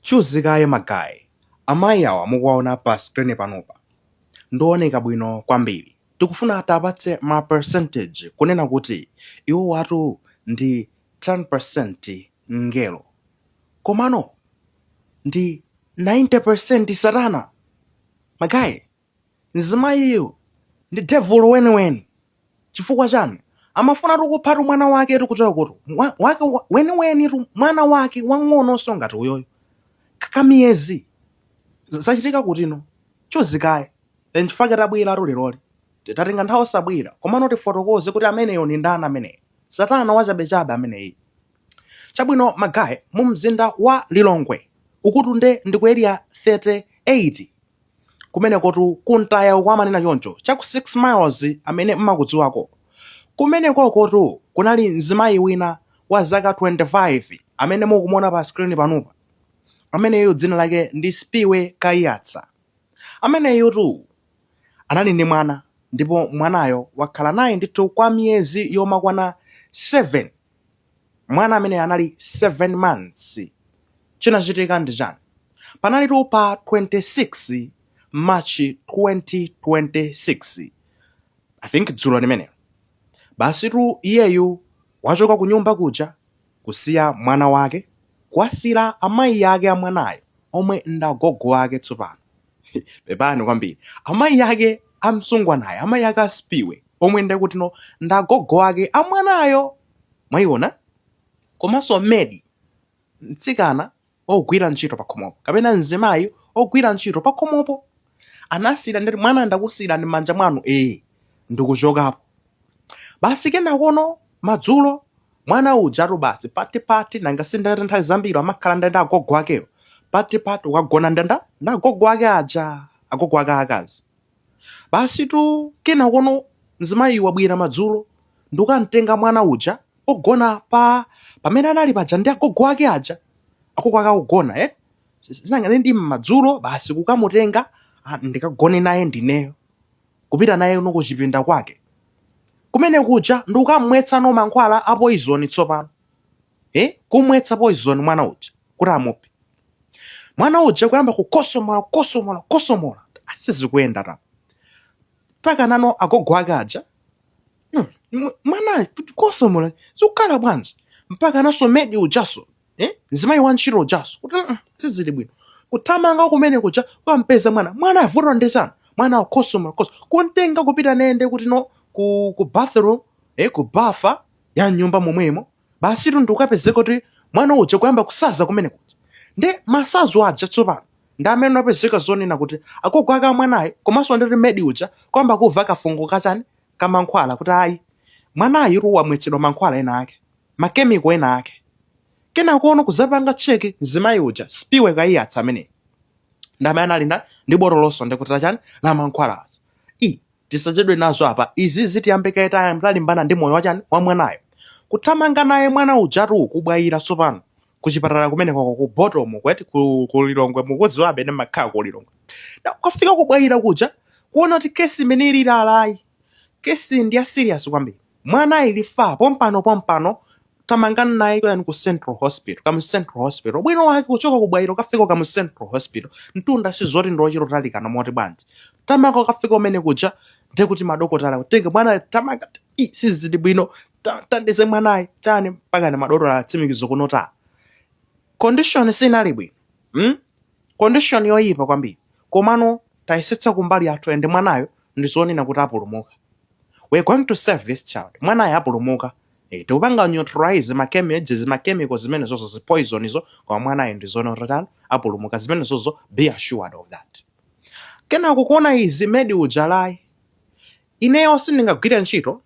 Chuzikaye magayi amayi awa mukuwaona pa screen panopa ndooneka bwino kwambiri. Tikufuna tapatse ma percentage kunena kuti iwo watu ndi 10% ngelo komano ndi 90% satana. Magayi mzimayiyo ndi devil weniweni. Chifukwa chani? Amafuna kuphatu mwana wake kuchoka kuti wake weniweni mwana wake wang'ononso ngati uyoyo kakamiyezi zachitika kutino chuzikaye enchifake tabwera loliloli titatenga nthawi osabwera komano tifotokoze kuti ameneyo ni ndani ameneyo satana wachabechabe ameneyi. Chabwino magayi mu mzinda wa Lilongwe ukuti ndi ku area 38 kumenekotu kuntaya ukwamanena choncho chaku 6 miles amene mmakudziwako kumenekokotu kunali mzimayi wina wa zaka 25 amene mukumona pa screen panopa ameneyo dzina lake ndi Spiwe Kayatsa. Ameneyotu anali ndi mwana ndipo mwanayo wakhala naye ndithu kwa miyezi yomakwana 7. Mwana amene anali 7 months. Chinachitika ndi chani? Panalitu pa 26 March 2026 I think dzulo limene basitu iyeyu wachoka ku nyumba kuja kusiya mwana wake kwasira amayi yake amwanayo omwe ndagogo wake tsopano. Pepani kwambiri amayi yake amsungwa naye amayi yake Aspiwe omwe ndekutino ndagogo wake amwanayo mwayiona komanso medi mtsikana ogwira ntchito pa khomopo kapena mzimayi ogwira ntchito pa khomopo anasira ndeti mwana ndakusira ndi manja mwanu ndikuchokapo. Basi kenakono madzulo mwana ujatu basi pati nanga sindati nthawi zambiri amakhala ndenda agogo akeyo pati ukagona ndenda nda agogo ake aja agogo ake akazi. Basi tu kenakono mzimayi wabwera madzulo ndikamtenga mwana uja ogona pamene anali paja ndi agogo ake aja agogo ake akugona zinanga ndi madzulo basi kukamutenga ndikagone naye ndineyo kupita naye uno kuchipinda kwake kumene kuja ndikamwetsa no mankhwala a poison tsopano kumwetsa poison mwana uja kuti amuphe. Mwana uja kuyamba kukosomola asizikuyenda ta paka nano agogo ake aja mwana kukosomola sikukhala bwanji mpaka naso medi ujaso mzimayi wa ntchito ujaso kuti sizili bwino kuthamanga kumene kuja kwampeza mwana avuto ndi chani mwana ukosomola kuntenga kupita nende kuti no ku bathroom ku bafa ya nyumba momwemo. Basi tu ndikapezeka kuti mwana uja kuyamba kusaza kumene kuja ndi masazo aja tsopano ndi amene apezeka zonena kuti agogo ake amwanayo komanso nditi medi uja kwamba kuva kafungo kachani kamankhwala kuti ayi mwanayo wamwetsedwa mankhwala ena ake makemiko ena ake. Kenakono kuzapanga cheki mzimayi uja Spiwe Kayatsa amene ndamene anali ndi botolonso ndikuti chani la mankhwala aja. Tisachedwe nazo apa izi zitiyambe kaita mtalimbana ndi moyo wachani wa mwanayo kuthamanga naye mwana ujatu kubwayira tsopano kuchipatala kumene ku bottom kweti ku Lilongwe mukudziwabe ndi makhala ku Lilongwe. Ukafika kubwayira kuja kuona kuti kesi imene ili alayi kesi ndi ya serious kwambiri mwana ilifa pompano tamangana naye kuyani ku Central Hospital kamu Central Hospital bwino wake kuchoka kubwayira ukafika kamu Central Hospital ntunda sizoti ndochiro talikana moti bwanji tamanga ukafika umene kuja ndekuti madokotala kutenge mwana tamanga sizili bwino tandize mwanayi chani mpaka na madokotala atsimikizo kunota condition sinali bwino condition yoyipa kwambiri komano tayisetsa kumbali yathu ende mwanayo ndizonena kuti apulumuka. We're going to save this child. Mwanayo apulumuka tikupanga neutralize makemiko zimene zozo zipoison izo kwa mwanayo ndizona kuti apulumuka zimene zozo be assured of that. Kenako kuona izi medi ujalayi ineyo sindingagwira ntchito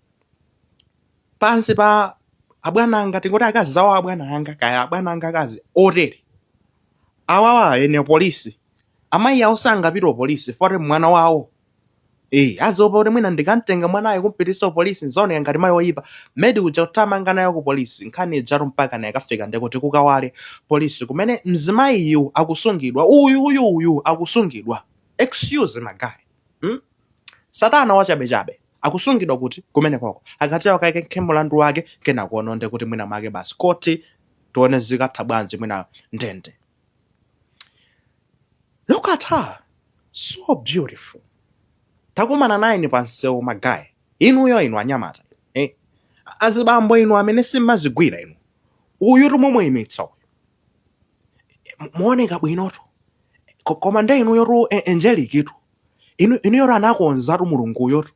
pansi pa abwana anga tingoti akazi zawo abwana anga kaya abwana anga akazi otere awawa ene polisi amayi awo sangapita polisi for mwana wawo azopa kuti mwina ndikamtenga mwanayo kumpitisa polisi nzaoneka ngati mayi oyipa medi uja kuthamanga nayo ku polisi nkhani ijatu mpaka naye akafika ndekuti kukawale polisi kumene mzimayiyu akusungidwa uyu akusungidwa. Excuse magayi satana wachabechabe akusungidwa kuti kumene kwako akatiwa kaike khembo la ndu wake kenakono ndekuti mwina make basi koti tione zikatha bwanji mwina ndende. Look at her. So beautiful. Takumana naye ni pansewu magayi. Inu anyamata. Azibambo inu amene simmazigwira inu. Uyu momweyimitsa uyu. Muoneka bwinotu. Koma nde inuyotu angelic-tu. Inuyotu anakonzatu mulunguyotu.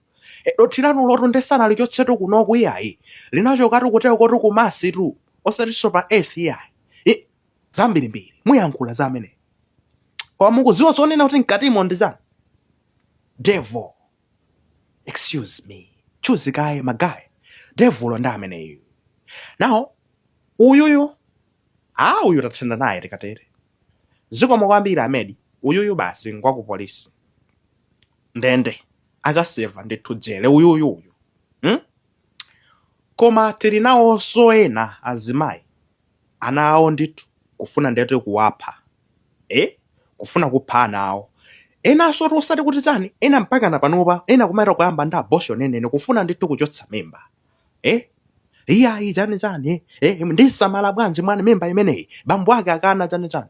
Dothi lanu lotu ndesana lichotsetu kunoku iyayi. Linachokatu kuteko kotu kumasitu. Osatiso pa earth iyayi. Zambirimbiri. Muyankhula za amene. Koma mukudziwa zonena kuti mkatimo ndi zanu. Devil. Excuse me. Chuzikaye magayi. Devil ndi ameneyu. Now, uyuyu tathenda naye tikatere. Zikomo kwambiri amedi. Uyuyu basi ngwaku polisi. Ndende akaseva ndithu jele uyuyu. Koma tili nawonso ena azimayi ana awo ndithu kufuna ndetu kuwapha. Kufuna kupha ana awo. Ena so tosati kuti chani, ena mpaka na panopa, ena kumaita kuyamba ndi abortion nenene kufuna ndithu kuchotsa mimba. Iyayi chani, ndisamala bwanji mwana mimba imeneyi, bambo ake akana chani.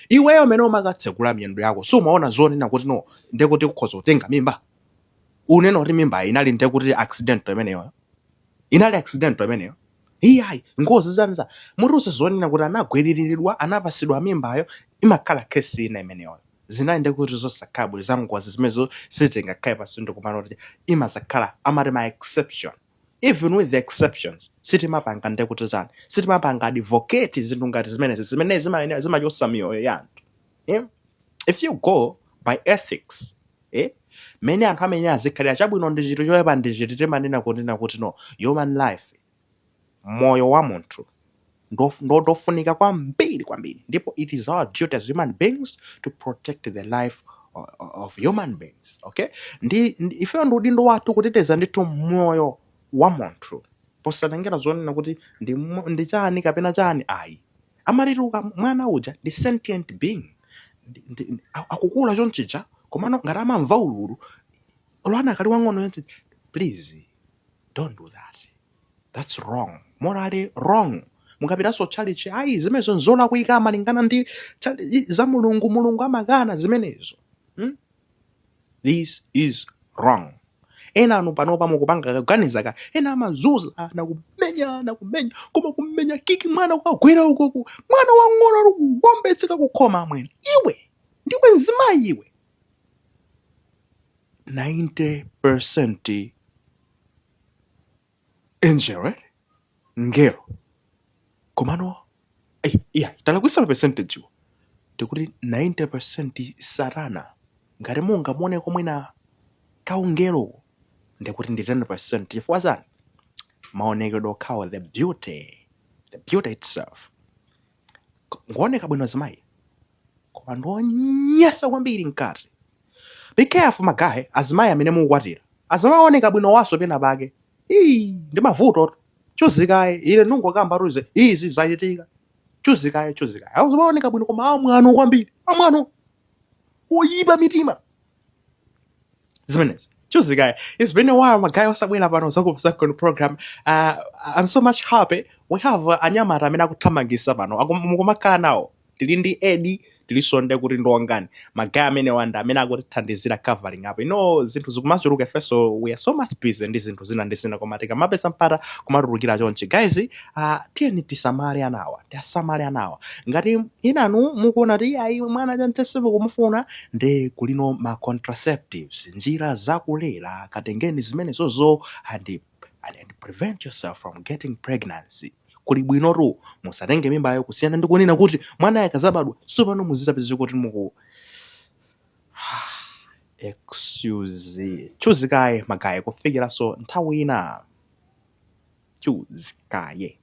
Iweyo amene umakatsekula miyendo yako, sumaona zonena kuti no, ndekuti kukhoza kutenga mimba. Unena kuti mimba inali ndekuti accident imeneyo. Inali accident imeneyo. Iyayi, ngozi chani. Muruso zonena kuti anagwiriridwa, anapasidwa mimbayo, imakhala kesi ina imeneyo. Zinali ndekuti zosakhabwe za ngozi zimezo sitingakhale pasinto kumano kuti imasakhala amati ma exception. Even with the exceptions, sitimapanga ndekuti zani. Sitimapanga advocate zinthu ngati zimene zimachosa miyoyo yanthu. If you go by ethics, mene anthu amene azikhalira chabwino ndi chinthu choyepa ndi chinthu timanena kuti no, human life, moyo wa munthu, ndofunika kwambiri. Ndipo it is our duty as human beings to protect the life of human beings. Okay? Ife ndi udindo wathu kuteteza ndithu moyo wa munthu. Posalengera zonena kuti ndi chani kapena chani ayi. Amalituka mwana uja ndi sentient being. Akukula chonchicha komano ngati amamva ululu. Olwana akali wang'ono yonse. Please don't do that. That's wrong. Morally wrong. Mukapitaso chalichi ayi zimenezo nzola kuyika malingana ndi za mulungu amakana zimenezo. This is wrong. Ena anu panopa mukupanga kuganiza ena amazuza nakumenya koma kumenya kiki mwana ukagwira ukoku mwana wang'ono ari kugombetseka kukhoma amwene iwe ndiwe mzimayi iwe. 90% injured ngero komano talakwisa percentage tikuti 90% sarana ngati munga muone komwena kaungero ndekuti ndi 10% chifukwa chani maonekedwe okhawa the beauty itself. Ngooneka bwino azimayi koma ndionyesa kwambiri mkati. Be careful magayi azimayi amene mukukwatira. Azimayi aoneka bwino waso pena pake ndi mavuto. Chuzikaye ile nungokamba ruze izi zachitika. Chuzikaye azimaoneka bwino koma amwano kwambiri amwano oyipa mitima zimenezi. Chuzikaye, it's been a while magayi osabwera pano zakupasakoni program. I'm so much happy we have anyamata amene akuthamangisa pano mukumakhala nawo. Tili ndi Edi tilisonde kuti ndongani magayi amene wanda amene akutithandizira covering up. Zinthu zikumachuluka so we are so much busy ndi zinthu zina ndi zina koma tikamapeza mpata kumatulukira chonchi. Guys, tiyeni tisamale anawa. Ngati inanu mukuona ti ayi mwana chantesipo kumufuna ndi kulino ma contraceptives, njira zakulera katengeni zimenezozo and prevent yourself from getting pregnancy. Kuli bwinotu musatenge mimbayo kusiyana ndi kunena kuti mwana akazabadwa sopano muzisapeza kuti muku excuse. Chuzikaye magayi kufikira so nthawi ina. Chuzikaye.